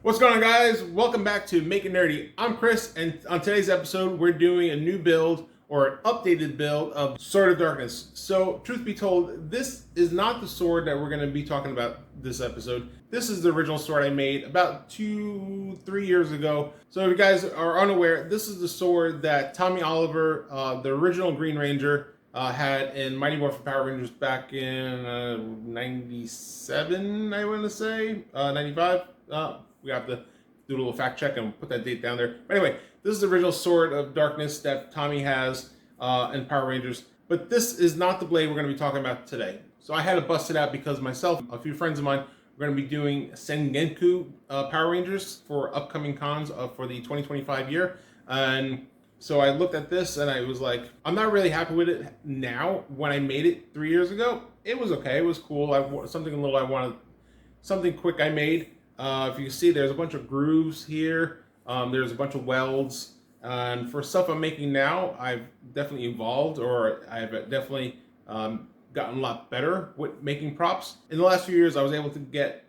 What's going on, guys? Welcome back to Make It Nerdy. I'm Chris, and on today's episode, we're doing a new build or an updated build of Sword of Darkness. So, truth be told, this is not the sword that we're going to be talking about this episode. This is the original sword I made about 2-3 years ago. So, if you guys are unaware, this is the sword that Tommy Oliver, the original Green Ranger, had in Mighty Morphin Power Rangers back in 97, I want to say, 95. We have to do a little fact check and put that date down there. But anyway, this is the original Sword of Darkness that Tommy has in Power Rangers. But this is not the blade we're going to be talking about today. So I had to bust it out because myself, a few friends of mine, we're going to be doing Sengoku Power Rangers for upcoming cons for the 2025 year. And so I looked at this and I was like, I'm not really happy with it now. When I made it 3 years ago, it was okay. It was cool. Something quick I made. If you can see, there's a bunch of grooves here. There's a bunch of welds. And for stuff I'm making now, I've definitely evolved, or I've definitely gotten a lot better with making props. In the last few years, I was able to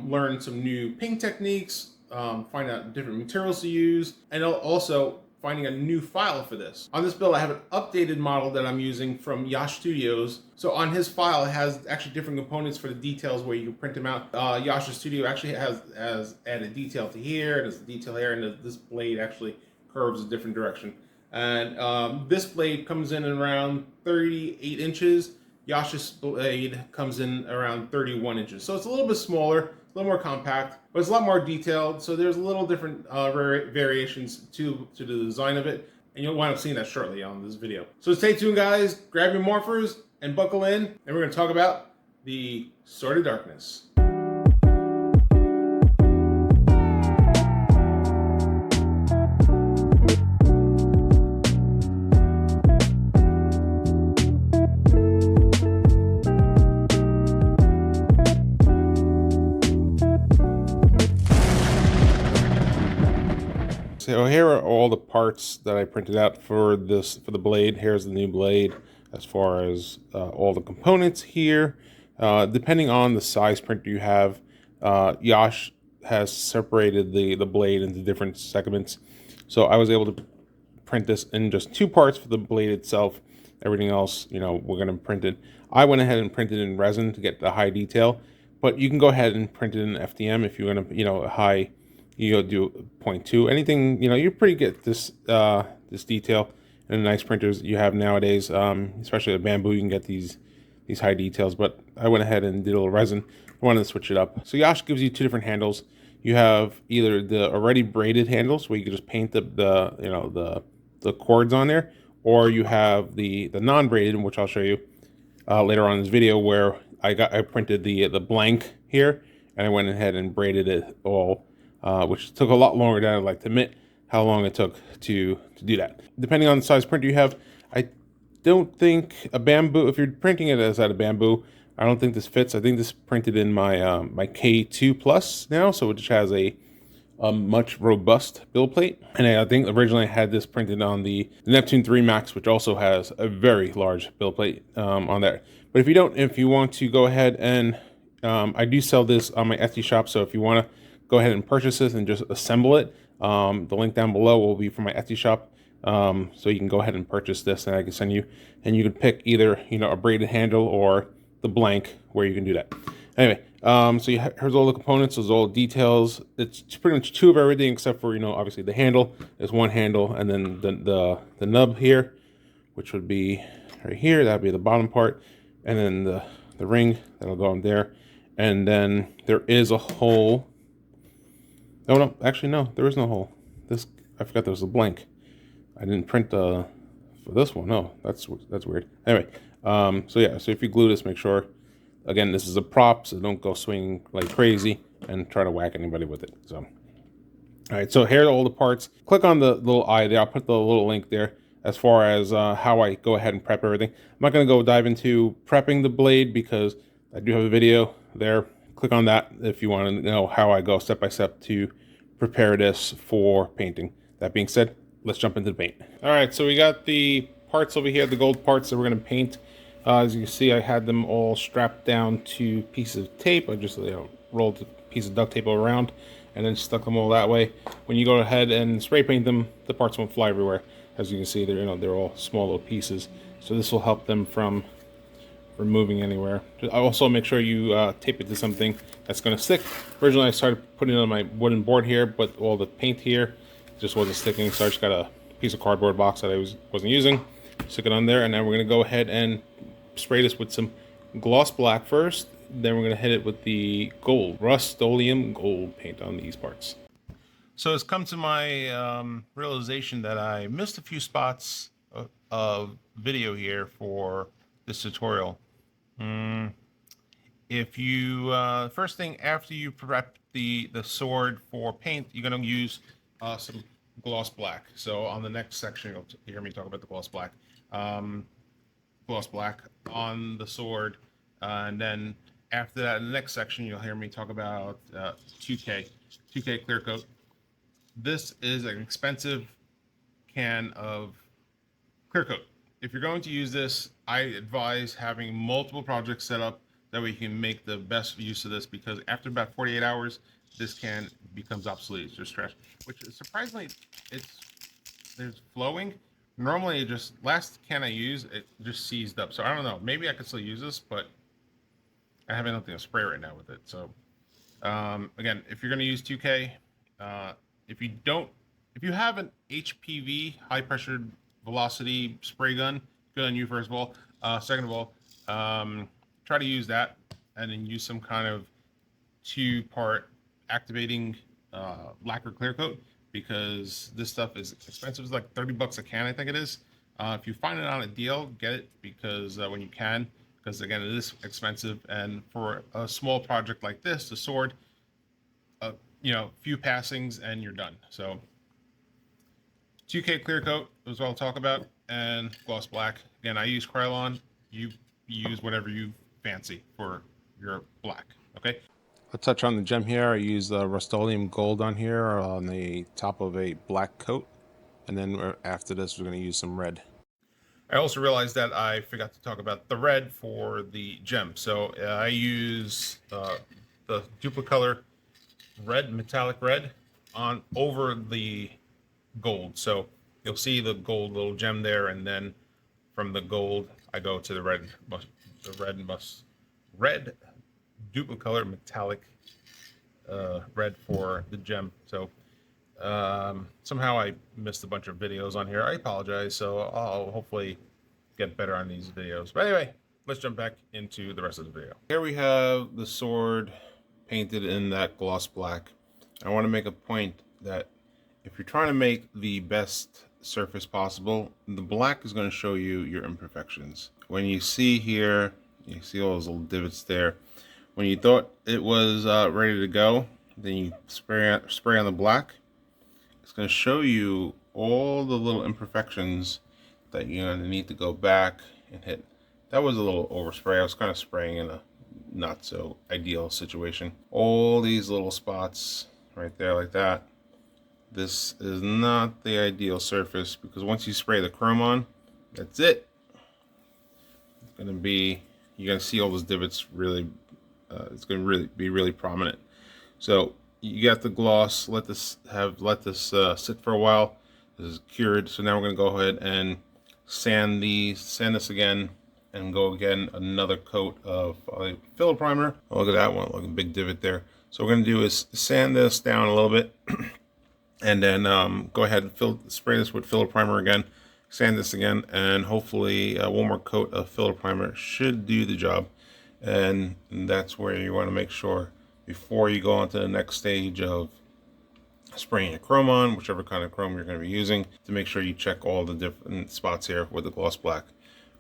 learn some new paint techniques, find out different materials to use, and also finding a new file for this. On this build, I have an updated model that I'm using from Yash Studios. So on his file, it has actually different components for the details where you can print them out. Yash's Studio actually has added detail to here, there's a detail here, and this blade actually curves a different direction. And this blade comes in around 38 inches. Yash's blade comes in around 31 inches. So it's a little bit smaller, a little more compact, but it's a lot more detailed. So there's a little different variations to the design of it, and you'll wind up seeing that shortly on this video. So stay tuned, guys. Grab your morphers and buckle in, and we're going to talk about the Sword of Darkness. So here are all the parts that I printed out for the blade. Here's the new blade as far as all the components here. Depending on the size printer you have, Yash has separated the blade into different segments. So I was able to print this in just 2 parts for the blade itself. Everything else, we're going to print it. I went ahead and printed in resin to get the high detail, but you can go ahead and print it in FDM if you're going to, high. You do 0.2, anything, you pretty get this detail in the nice printers you have nowadays, especially the bamboo. You can get these high details, but I went ahead and did a little resin. I wanted to switch it up. So Yash gives you 2 different handles. You have either the already braided handles where you can just paint the cords on there, or you have the non-braided, which I'll show you later on in this video, where I printed the blank here, and I went ahead and braided it all. Which took a lot longer than I'd like to admit how long it took to do that. Depending on the size printer you have, I don't think a bamboo, if you're printing it as out of bamboo, I don't think this fits. I think this printed in my my K2 Plus now, so it just has a much robust build plate. And I think originally I had this printed on the Neptune 3 Max, which also has a very large build plate on there. But if you want to go ahead and, I do sell this on my Etsy shop, so if you want to go ahead and purchase this and just assemble it. The link down below will be for my Etsy shop. So you can go ahead and purchase this, and I can send you, and you can pick either, a braided handle or the blank, where you can do that. Anyway, so here's all the components, there's all the details. It's pretty much 2 of everything except for, obviously the handle. There's 1 handle, and then the nub here, which would be right here. That'd be the bottom part, and then the ring that'll go on there. And then there is a hole. Oh, no, actually, no, there is no hole. I forgot there was a blank. I didn't print for this one. No, that's weird. Anyway, so yeah, so if you glue this, make sure, again, this is a prop, so don't go swinging like crazy and try to whack anybody with it. So, all right, so here are all the parts. Click on the little eye there. I'll put the little link there as far as how I go ahead and prep everything. I'm not going to go dive into prepping the blade because I do have a video there. Click on that if you want to know how I go step by step to prepare this for painting. That being said, let's jump into the paint. All right, so we got the parts over here, the gold parts that we're going to paint. As you can see, I had them all strapped down to pieces of tape. I just rolled a piece of duct tape around. and then stuck them all that way. When you go ahead and spray paint them, the parts won't fly everywhere. As you can see, they're all small little pieces. So this will help them from moving anywhere. Also make sure you tape it to something that's going to stick. Originally I started putting it on my wooden board here, but all the paint here just wasn't sticking, so I just got a piece of cardboard box that I wasn't using, stick it on there, and then we're going to go ahead and spray this with some gloss black first. Then we're going to hit it with the gold, Rustoleum Gold paint on these parts. So it's come to my realization that I missed a few spots of video here for this tutorial. If you first thing after you prep the sword for paint, you're going to use some gloss black. So on the next section, you'll hear me talk about the gloss black. Gloss black on the sword, and then after that, in the next section, you'll hear me talk about 2K clear coat. This is an expensive can of clear coat. If you're going to use this, I advise having multiple projects set up. That way you can make the best use of this, because after about 48 hours, this can becomes obsolete. It's just trash. Which is surprisingly, there's flowing. Normally, last can I use, it just seized up. So I don't know. Maybe I could still use this, but I have nothing to spray right now with it. So again, if you're going to use 2K, if you have an HPV, high pressure velocity spray gun, good on you first of all. Second of all, try to use that, and then use some kind of 2-part activating lacquer clear coat, because this stuff is expensive. It's like 30 bucks a can, I think it is. If you find it on a deal, get it, because when you can, because again, it is expensive, and for a small project like this, the sword, few passings and you're done. So 2K clear coat is what I'll talk about, and gloss black. Again, I use Krylon. You use whatever you fancy for your black. Okay. I'll touch on the gem here. I use the Rustoleum Gold on here on the top of a black coat, and then after this, we're going to use some red. I also realized that I forgot to talk about the red for the gem. So I use the Duplicolor Metallic Red on over the gold. So you'll see the gold little gem there, and then from the gold I go to the red Duplicolor Metallic Red for the gem. So somehow I missed a bunch of videos on here. I apologize. So I'll hopefully get better on these videos. But anyway, let's jump back into the rest of the video. Here we have the sword painted in that gloss black. I want to make a point that if you're trying to make the best surface possible, the black is going to show you your imperfections. When you see here, you see all those little divots there. When you thought it was ready to go, then you spray on the black. It's going to show you all the little imperfections that you're going to need to go back and hit. That was a little overspray. I was kind of spraying in a not so ideal situation. All these little spots right there like that. This is not the ideal surface, because once you spray the chrome on, that's it. It's going to be, you're going to see all those divots really, it's going to be really prominent. So you got the gloss, let this sit for a while. This is cured. So now we're going to go ahead and sand this again, and go again another coat of filler primer. Oh, look at that one, look at the big divot there. So what we're going to do is sand this down a little bit, and then go ahead and spray this with filler primer again, sand this again, and hopefully one more coat of filler primer should do the job. And that's where you want to make sure, before you go on to the next stage of spraying your chrome on, whichever kind of chrome you're going to be using, to make sure you check all the different spots here with the gloss black.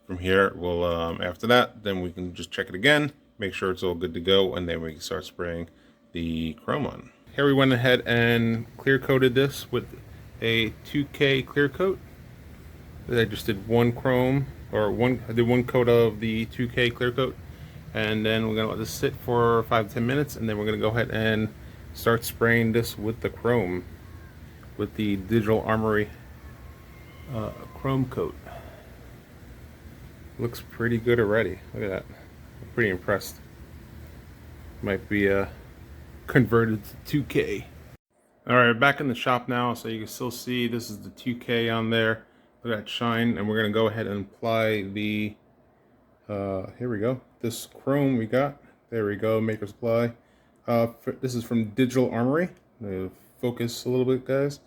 From here, we'll after that, then we can just check it again, make sure it's all good to go, and then we can start spraying the chrome on. Here we went ahead and clear coated this with a 2K clear coat. I just did one chrome, I did one coat of the 2K clear coat, and then we're gonna let this sit for 5 to 10 minutes, and then we're gonna go ahead and start spraying this with the chrome, with the Digital Armory chrome coat. Looks pretty good already. Look at that. pretty impressed. Might be converted to 2K. All right, back in the shop now, so you can still see this is the 2K on there. Look at that shine, and we're gonna go ahead and apply the, here we go, this chrome we got. There we go, Maker Supply. This is from Digital Armory. Focus a little bit, guys.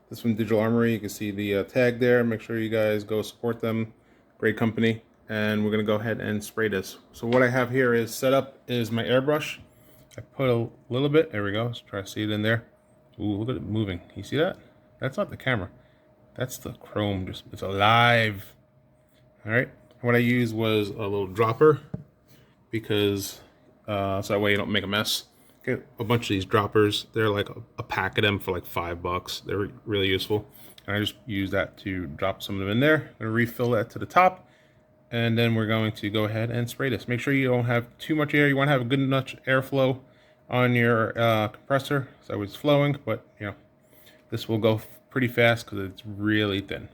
This is from Digital Armory. You can see the tag there. Make sure you guys go support them. Great company. And we're gonna go ahead and spray this. So what I have here is set up is my airbrush. I put a little bit, there we go, let's try to see it in there. Ooh, look at it moving. You see that? That's not the camera. That's the chrome, just, it's alive. All right, what I used was a little dropper because, so that way you don't make a mess. Get a bunch of these droppers. They're like a pack of them for like $5. They're really useful. And I just use that to drop some of them in there. I'm gonna refill that to the top. And then we're going to go ahead and spray this. Make sure you don't have too much air. You want to have a good enough airflow on your compressor so it's flowing, but you know, this will go pretty fast because it's really thin.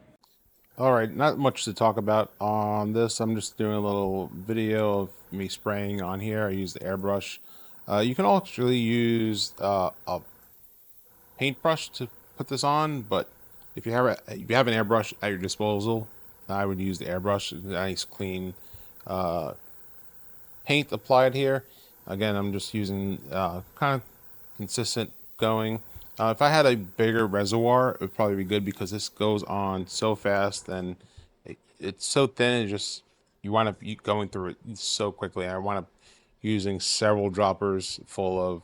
All right, not much to talk about on this. I'm just doing a little video of me spraying on here. I use the airbrush. You can actually use a paintbrush to put this on, but if you have an airbrush at your disposal, I would use the airbrush. Nice clean paint applied here. Again, I'm just using kind of consistent going. If I had a bigger reservoir, it would probably be good because this goes on so fast and it's so thin. It just, you wind up going through it so quickly. I wind up using several droppers full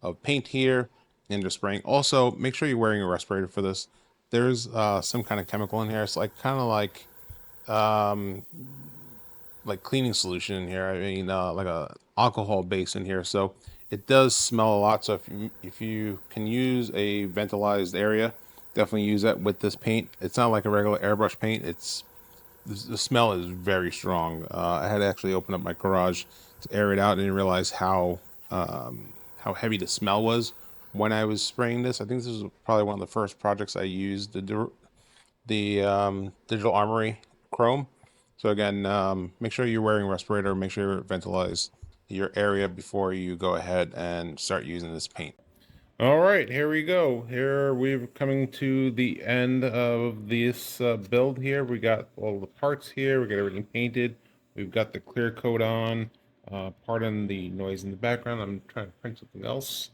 of paint here and just spraying. Also, make sure you're wearing a respirator for this. There's some kind of chemical in here. It's like kind of like cleaning solution in here. I mean, like a alcohol base in here. So it does smell a lot. So if you can use a ventilized area, definitely use that with this paint. It's not like a regular airbrush paint. The smell is very strong. I had to actually open up my garage to air it out and didn't realize how heavy the smell was when I was spraying this. I think this was probably one of the first projects I used the Digital Armory Chrome. So again, make sure you're wearing a respirator, make sure you ventilize your area before you go ahead and start using this paint. All right, here we go. Here we're coming to the end of this build here. We got all the parts here. We got everything painted. We've got the clear coat on. Pardon the noise in the background. I'm trying to print something else.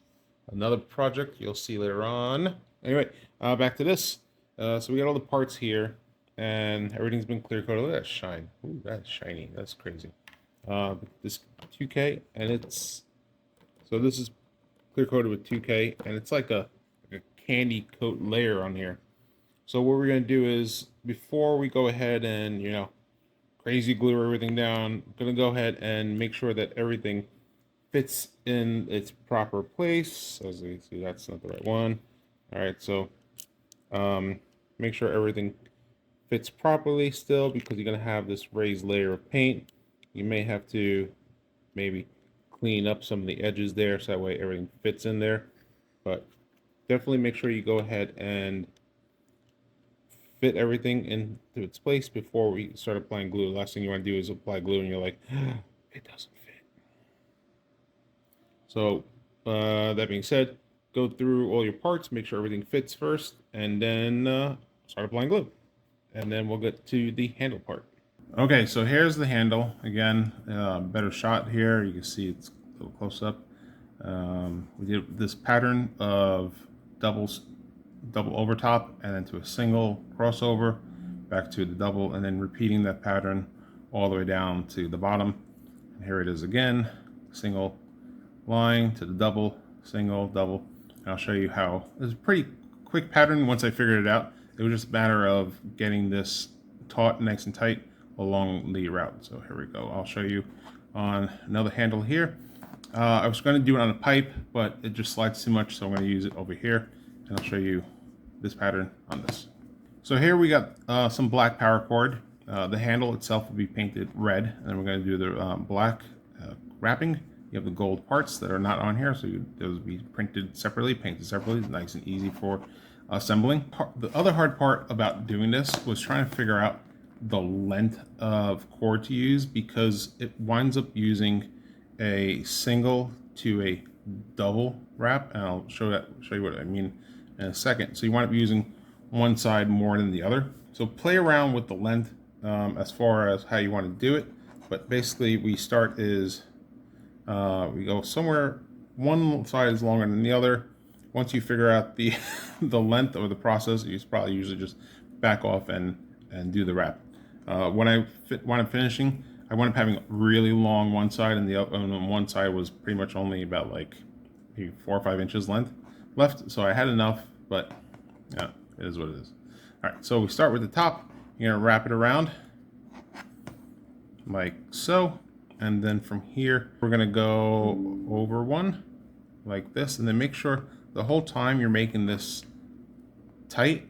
Another project you'll see later on. Anyway, back to this. So we got all the parts here, and everything's been clear coated. Look at that shine. Ooh, that's shiny. That's crazy. This 2K, and it's, so this is clear coated with 2K, and it's like a candy coat layer on here. So what we're gonna do is, before we go ahead and, you know, crazy glue everything down, I'm gonna go ahead and make sure that everything fits in its proper place. As you can see, that's not the right one. All right, so make sure everything fits properly still, because you're gonna have this raised layer of paint. You may have to maybe clean up some of the edges there so that way everything fits in there, but definitely make sure you go ahead and fit everything into its place before we start applying glue. The last thing you want to do is apply glue and you're like, it doesn't fit. So that being said, go through all your parts, make sure everything fits first, and then start applying glue. And then we'll get to the handle part. Okay, so here's the handle. Again, better shot here. You can see it's a little close up. We did this pattern of double over top and then to a single crossover, back to the double, and then repeating that pattern all the way down to the bottom. And here it is again, single line to the double, single, double. And I'll show you how. It's a pretty quick pattern once I figured it out. It was just a matter of getting this taut nice and tight along the route. So here we go. I'll show you on another handle here. I was going to do it on a pipe, but it just slides too much, so I'm going to use it over here, and I'll show you this pattern on this. So here we got some black paracord. The handle itself will be painted red, and then we're going to do the black wrapping. You have the gold parts that are not on here, so those will be printed separately, painted separately, nice and easy for assembling. The other hard part about doing this was trying to figure out the length of cord to use, because it winds up using a single to a double wrap, and I'll show you what I mean in a second. So you wind up using one side more than the other. So play around with the length as far as how you want to do it. But basically, we start is we go somewhere. One side is longer than the other. Once you figure out the the length of the process, you probably usually just back off and do the wrap. When I wind up finishing, I wound up having really long one side, and the other and one side was pretty much only about like maybe 4 or 5 inches length left. So I had enough, but yeah, it is what it is. All right, so we start with the top. You're gonna wrap it around like so, and then from here we're gonna go over one like this, and then make sure the whole time you're making this tight,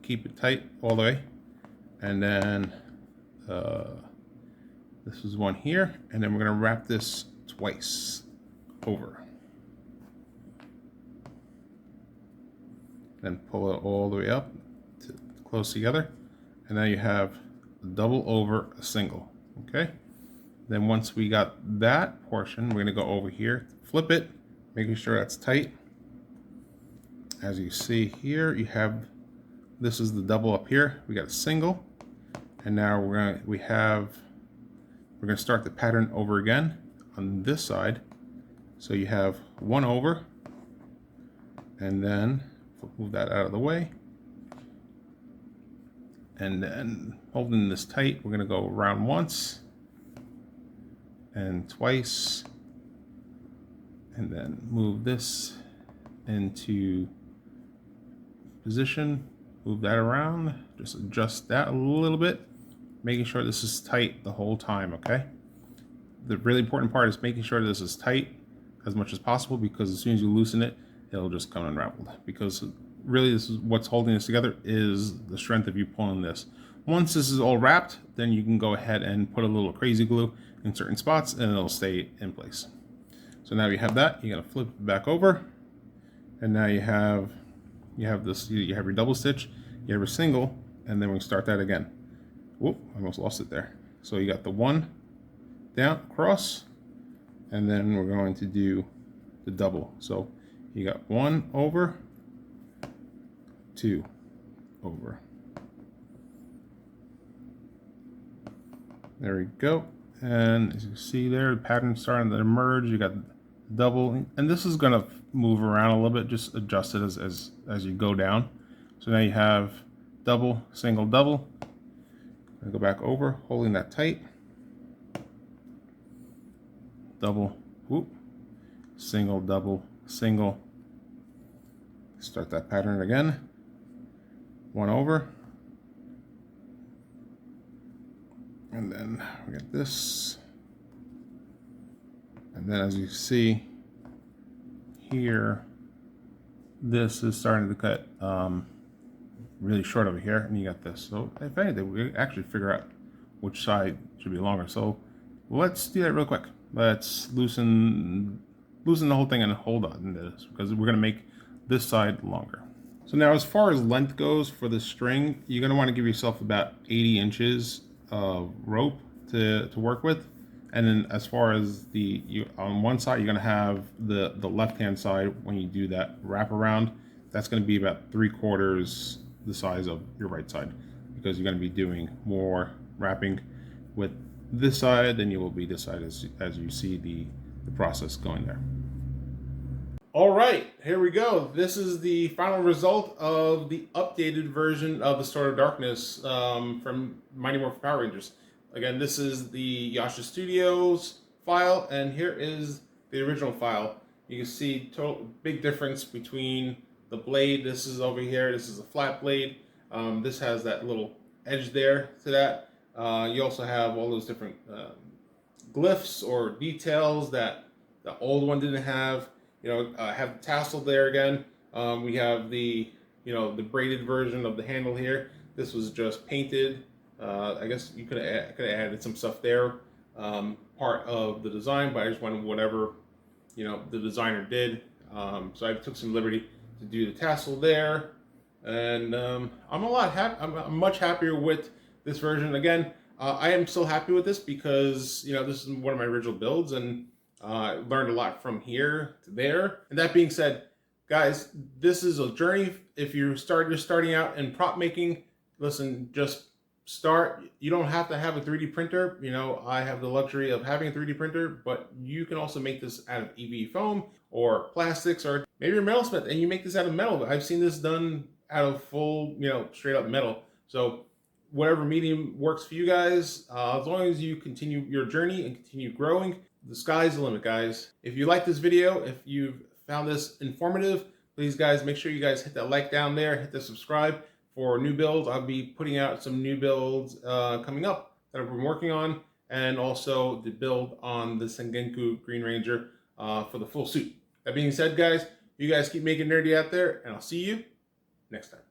keep it tight all the way, and then this is one here, and then we're gonna wrap this twice over, then pull it all the way up to close together, and now you have a double over a single. Okay, then once we got that portion, we're gonna go over here, flip it, making sure that's tight. As you see here, you have, this is the double up here, we got a single, and now we're gonna start the pattern over again on this side. So you have one over, and then move that out of the way, and then holding this tight, we're gonna go around once and twice, and then move this into position, move that around, just adjust that a little bit, making sure this is tight the whole time. Okay, the really important part is making sure this is tight as much as possible, because as soon as you loosen it, it'll just come unraveled, because really this is what's holding this together, is the strength of you pulling this. Once this is all wrapped, then you can go ahead and put a little crazy glue in certain spots and it'll stay in place. So now you have that, you're gonna flip it back over, and now you have this, you have your double stitch, you have your single, and then we can start that again. Whoop, I almost lost it there. So you got the one down across, and then we're going to do the double. So you got one over, two over. There we go. And as you see there, the pattern's starting to emerge. You got double, and this is gonna move around a little bit, just adjust it as you go down. So now you have double, single, double. Go back over, holding that tight. Double, whoop, single, double, single. Start that pattern again. One over. And then we get this. And then as you see here, this is starting to cut really short over here, and you got this. So if anything, we actually figure out which side should be longer. So let's do that real quick. Let's loosen the whole thing and hold on to this, because we're gonna make this side longer. So now as far as length goes for the string, you're gonna wanna give yourself about 80 inches of rope to work with. And then as far as on one side, you're gonna have the left-hand side, when you do that wrap around, that's gonna be about 3/4 the size of your right side, because you're gonna be doing more wrapping with this side than you will be this side, as you see the process going there. All right, here we go. This is the final result of the updated version of the Sword of Darkness from Mighty Morphin Power Rangers. Again, this is the Yasha Studios file, and here is the original file. You can see total big difference between the blade. This is over here. This is a flat blade. This has that little edge there to that. You also have all those different glyphs or details that the old one didn't have. Have the tassel there again. We have the braided version of the handle here. This was just painted. I guess you could have added some stuff there, part of the design, but I just wanted whatever the designer did. So I took some liberty to do the tassel there, and I'm much happier with this version. Again, I am still happy with this because this is one of my original builds, and Learned a lot from here to there. And that being said, guys, this is a journey. If you're starting out in prop making, listen, just start. You don't have to have a 3D printer. You know, I have the luxury of having a 3D printer, but you can also make this out of EV foam or plastics, or maybe you're a metalsmith and you make this out of metal. I've seen this done out of full, you know, straight up metal. So whatever medium works for you guys, as long as you continue your journey and continue growing, the sky's the limit, guys. If you like this video, if you've found this informative, please guys, make sure you guys hit that like down there, hit the subscribe for new builds. I'll be putting out some new builds coming up that I've been working on, and also the build on the Sengoku Green Ranger for the full suit. That being said, guys, you guys keep making nerdy out there, and I'll see you next time.